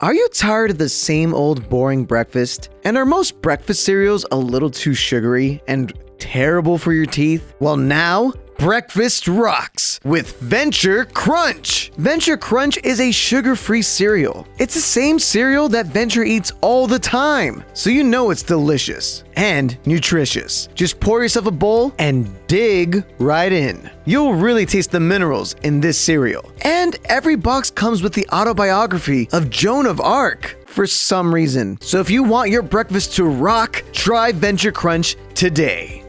Are you tired of the same old boring breakfast? And are most breakfast cereals a little too sugary and terrible for your teeth? Well, now breakfast rocks with Venture Crunch. Venture Crunch is a sugar-free cereal. It's the same cereal that Venture eats all the time, so you know it's delicious and nutritious. Just pour yourself a bowl and dig right in. You'll really taste the minerals in this cereal. And every box comes with the autobiography of Joan of Arc for some reason. So if you want your breakfast to rock, try Venture Crunch today.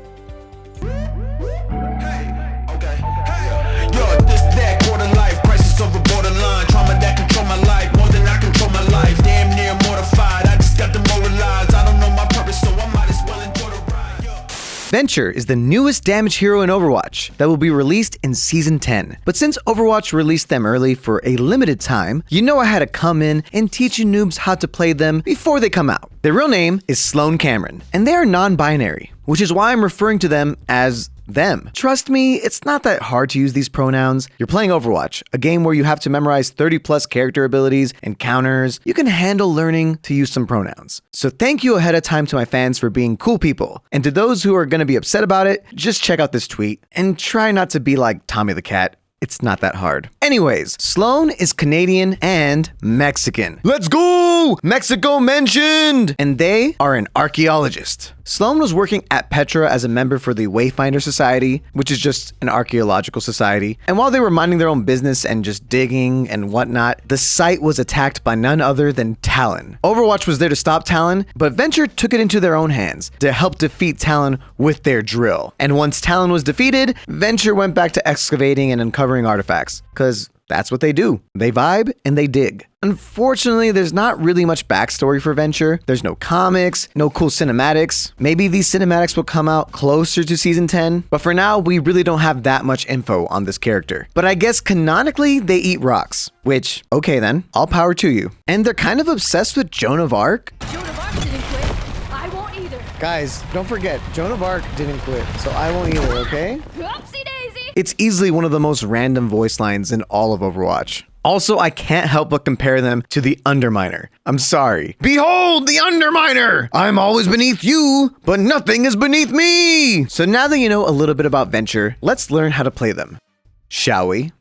Venture is the newest damage hero in Overwatch that will be released in Season 10. But since Overwatch released them early for a limited time, you know I had to come in and teach you noobs how to play them before they come out. Their real name is Sloan Cameron, and they are non-binary, which is why I'm referring to them as them. Trust me, it's not that hard to use these pronouns. You're playing Overwatch, a game where you have to memorize 30 plus character abilities and counters. You can handle learning to use some pronouns. So thank you ahead of time to my fans for being cool people. And to those who are going to be upset about it, just check out this tweet and try not to be like Tommy the Cat. It's not that hard. Anyways, Sloan is Canadian and Mexican. Let's go! Mexico mentioned! And they are an archaeologist. Sloan was working at Petra as a member for the Wayfinder Society, which is just an archaeological society. And while they were minding their own business and just digging and whatnot, the site was attacked by none other than Talon. Overwatch was there to stop Talon, but Venture took it into their own hands to help defeat Talon with their drill. And once Talon was defeated, Venture went back to excavating and uncovering artifacts, because that's what they do. They vibe and they dig. Unfortunately, there's not really much backstory for Venture. There's no comics, no cool cinematics. Maybe these cinematics will come out closer to Season 10, but for now, we really don't have that much info on this character. But I guess canonically, they eat rocks, which, okay then, all power to you. And they're kind of obsessed with Joan of Arc. Joan of Arc didn't quit. I won't either. Guys, don't forget, Joan of Arc didn't quit, so I won't either, okay? Oopsie daisy. It's easily one of the most random voice lines in all of Overwatch. Also, I can't help but compare them to the Underminer. I'm sorry. Behold the Underminer! I'm always beneath you, but nothing is beneath me! So now that you know a little bit about Venture, let's learn how to play them. Shall we?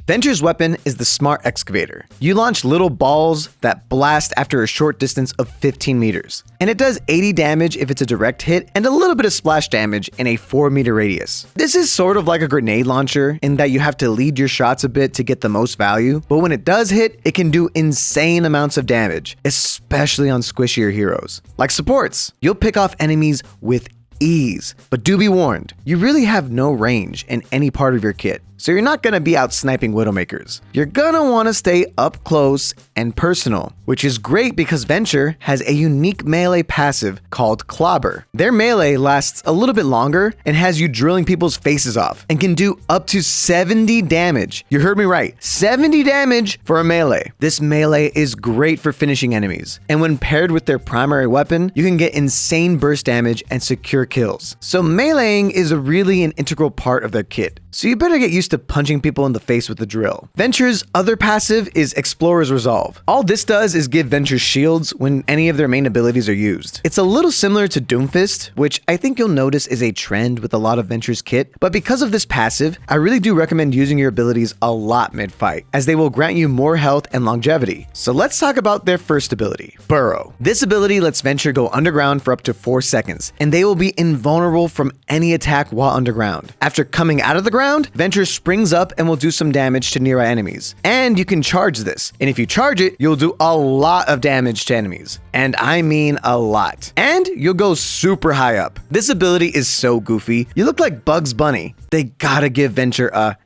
Venture's weapon is the Smart Excavator. You launch little balls that blast after a short distance of 15 meters. And it does 80 damage if it's a direct hit and a little bit of splash damage in a 4-meter radius. This is sort of like a grenade launcher in that you have to lead your shots a bit to get the most value, but when it does hit, it can do insane amounts of damage, especially on squishier heroes. Like supports, you'll pick off enemies with ease, but do be warned, you really have no range in any part of your kit. So you're not gonna be out sniping Widowmakers. You're gonna wanna stay up close and personal, which is great because Venture has a unique melee passive called Clobber. Their melee lasts a little bit longer and has you drilling people's faces off and can do up to 70 damage. You heard me right, 70 damage for a melee. This melee is great for finishing enemies, and when paired with their primary weapon, you can get insane burst damage and secure kills. So meleeing is really an integral part of their kit. So you better get used to punching people in the face with the drill. Venture's other passive is Explorer's Resolve. All this does is give Venture shields when any of their main abilities are used. It's a little similar to Doomfist, which I think you'll notice is a trend with a lot of Venture's kit, but because of this passive, I really do recommend using your abilities a lot mid-fight, as they will grant you more health and longevity. So let's talk about their first ability, Burrow. This ability lets Venture go underground for up to 4 seconds, and they will be invulnerable from any attack while underground. After coming out of the ground, Venture springs up and will do some damage to nearby enemies. And you can charge this. And if you charge it, you'll do a lot of damage to enemies. And I mean a lot. And you'll go super high up. This ability is so goofy. You look like Bugs Bunny. They gotta give Venture a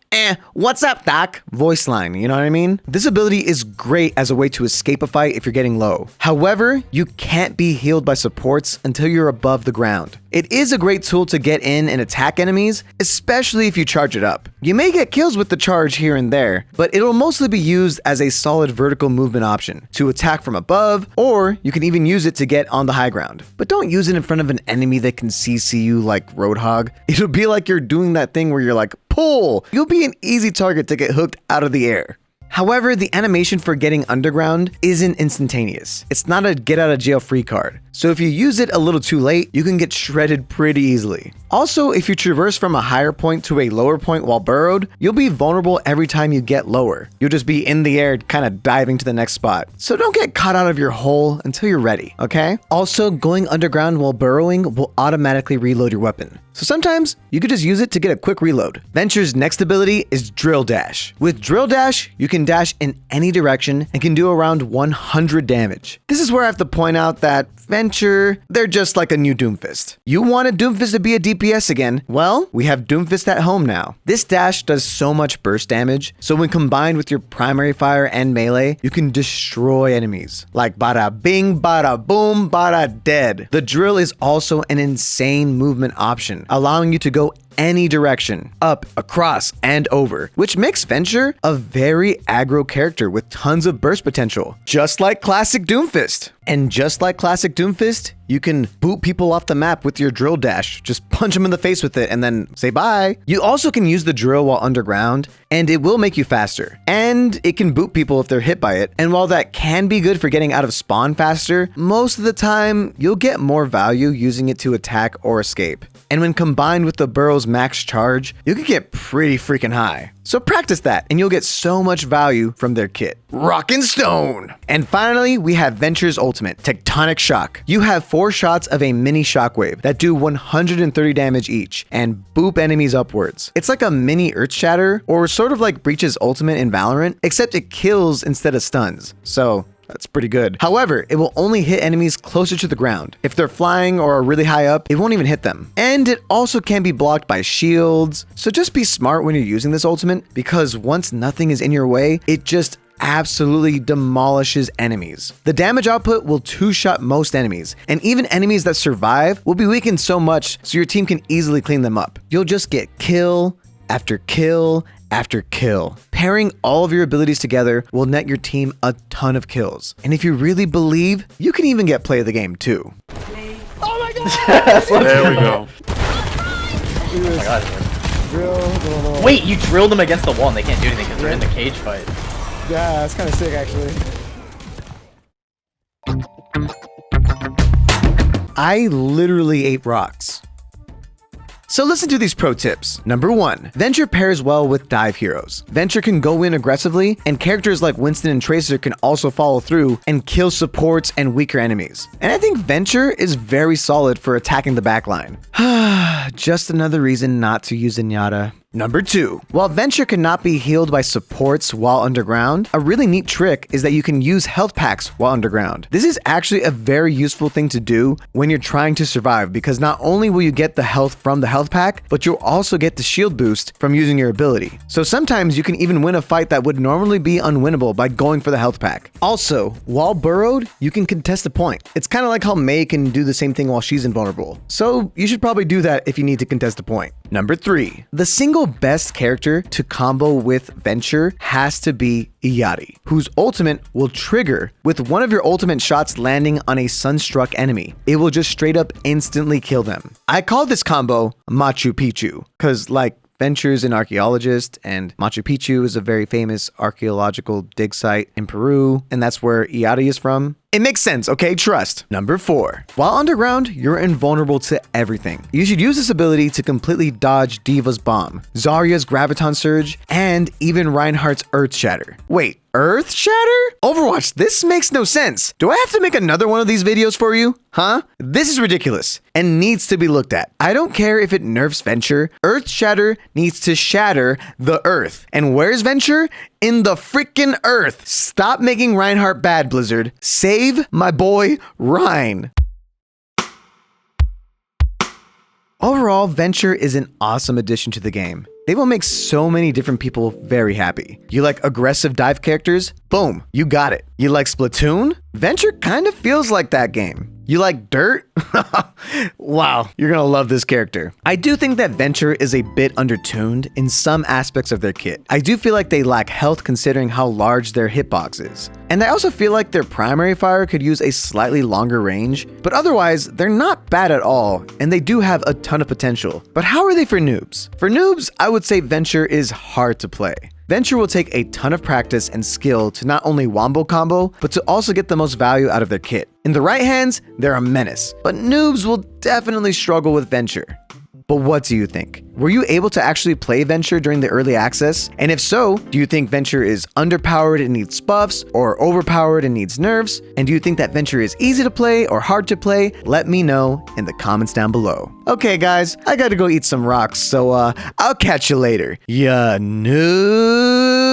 what's up, Doc? Voice line, you know what I mean? This ability is great as a way to escape a fight if you're getting low. However, you can't be healed by supports until you're above the ground. It is a great tool to get in and attack enemies, especially if you charge it up. You may get kills with the charge here and there, but it'll mostly be used as a solid vertical movement option to attack from above, or you can even use it to get on the high ground. But don't use it in front of an enemy that can CC you like Roadhog. It'll be like you're doing that thing where you're like, pull! You'll be an easy target to get hooked out of the air. However, the animation for getting underground isn't instantaneous. It's not a get out of jail free card. So if you use it a little too late, you can get shredded pretty easily. Also, if you traverse from a higher point to a lower point while burrowed, you'll be vulnerable every time you get lower. You'll just be in the air kind of diving to the next spot. So don't get caught out of your hole until you're ready, okay? Also, going underground while burrowing will automatically reload your weapon. So sometimes you could just use it to get a quick reload. Venture's next ability is Drill Dash. With Drill Dash, you can dash in any direction and can do around 100 damage. This is where I have to point out that Venture, they're just like a new Doomfist. You wanted Doomfist to be a DPS again? Well, we have Doomfist at home now. This dash does so much burst damage, so when combined with your primary fire and melee, you can destroy enemies. Like bada bing, bada boom, bada dead. The drill is also an insane movement option, allowing you to go any direction, up, across, and over, which makes Venture a very aggro character with tons of burst potential, just like classic Doomfist. And just like classic Doomfist, you can boot people off the map with your drill dash. Just punch them in the face with it and then say bye. You also can use the drill while underground, and it will make you faster. And it can boot people if they're hit by it. And while that can be good for getting out of spawn faster, most of the time, you'll get more value using it to attack or escape. And when combined with the burrow's max charge, you can get pretty freaking high. So practice that, and you'll get so much value from their kit. Rockin' Stone! And finally, we have Venture's ultimate, Tectonic Shock. You have 4 shots of a mini shockwave that do 130 damage each, and boop enemies upwards. It's like a mini Earth Shatter, or sort of like Breach's ultimate in Valorant, except it kills instead of stuns. So that's pretty good. However, it will only hit enemies closer to the ground. If they're flying or are really high up, it won't even hit them. And it also can be blocked by shields. So just be smart when you're using this ultimate, because once nothing is in your way, it just absolutely demolishes enemies. The damage output will 2-shot most enemies, and even enemies that survive will be weakened so much so your team can easily clean them up. You'll just get kill after kill after kill. Pairing all of your abilities together will net your team a ton of kills. And if you really believe, you can even get play of the game too. Oh my god! There we go. Oh my god. Wait, you drilled them against the wall and they can't do anything because they're in the cage fight. Yeah, it's kind of sick actually. I literally ate rocks. So listen to these pro tips. Number 1, Venture pairs well with dive heroes. Venture can go in aggressively, and characters like Winston and Tracer can also follow through and kill supports and weaker enemies. And I think Venture is very solid for attacking the backline. Just another reason not to use Zenyatta. Number 2, while Venture cannot be healed by supports while underground, a really neat trick is that you can use health packs while underground. This is actually a very useful thing to do when you're trying to survive, because not only will you get the health from the health pack, but you'll also get the shield boost from using your ability. So sometimes you can even win a fight that would normally be unwinnable by going for the health pack. Also, while burrowed, you can contest a point. It's kind of like how Mei can do the same thing while she's invulnerable. So you should probably do that if you need to contest a point. Number 3, the single best character to combo with Venture has to be Iyari, whose ultimate will trigger with one of your ultimate shots landing on a sunstruck enemy. It will just straight up instantly kill them. I call this combo Machu Picchu, because like Venture's an archaeologist, and Machu Picchu is a very famous archaeological dig site in Peru, and that's where Iyari is from. It makes sense, okay? Trust. Number 4. While underground, you're invulnerable to everything. You should use this ability to completely dodge Diva's bomb, Zarya's Graviton Surge, and even Reinhardt's Earth Shatter. Wait, Earth Shatter? Overwatch, this makes no sense. Do I have to make another one of these videos for you? Huh? This is ridiculous and needs to be looked at. I don't care if it nerfs Venture. Earth Shatter needs to shatter the Earth. And where's Venture? In the freaking Earth. Stop making Reinhardt bad, Blizzard. Save my boy, Rein. Overall, Venture is an awesome addition to the game. They will make so many different people very happy. You like aggressive dive characters? Boom, you got it. You like Splatoon? Venture kind of feels like that game. You like dirt? Wow, you're gonna love this character. I do think that Venture is a bit undertuned in some aspects of their kit. I do feel like they lack health considering how large their hitbox is. And I also feel like their primary fire could use a slightly longer range, but otherwise, they're not bad at all, and they do have a ton of potential. But how are they for noobs? For noobs, I would say Venture is hard to play. Venture will take a ton of practice and skill to not only wombo combo, but to also get the most value out of their kit. In the right hands, they're a menace, but noobs will definitely struggle with Venture. But what do you think? Were you able to actually play Venture during the early access? And if so, do you think Venture is underpowered and needs buffs, or overpowered and needs nerfs? And do you think that Venture is easy to play or hard to play? Let me know in the comments down below. Okay guys, I gotta go eat some rocks, so I'll catch you later. Ya noob!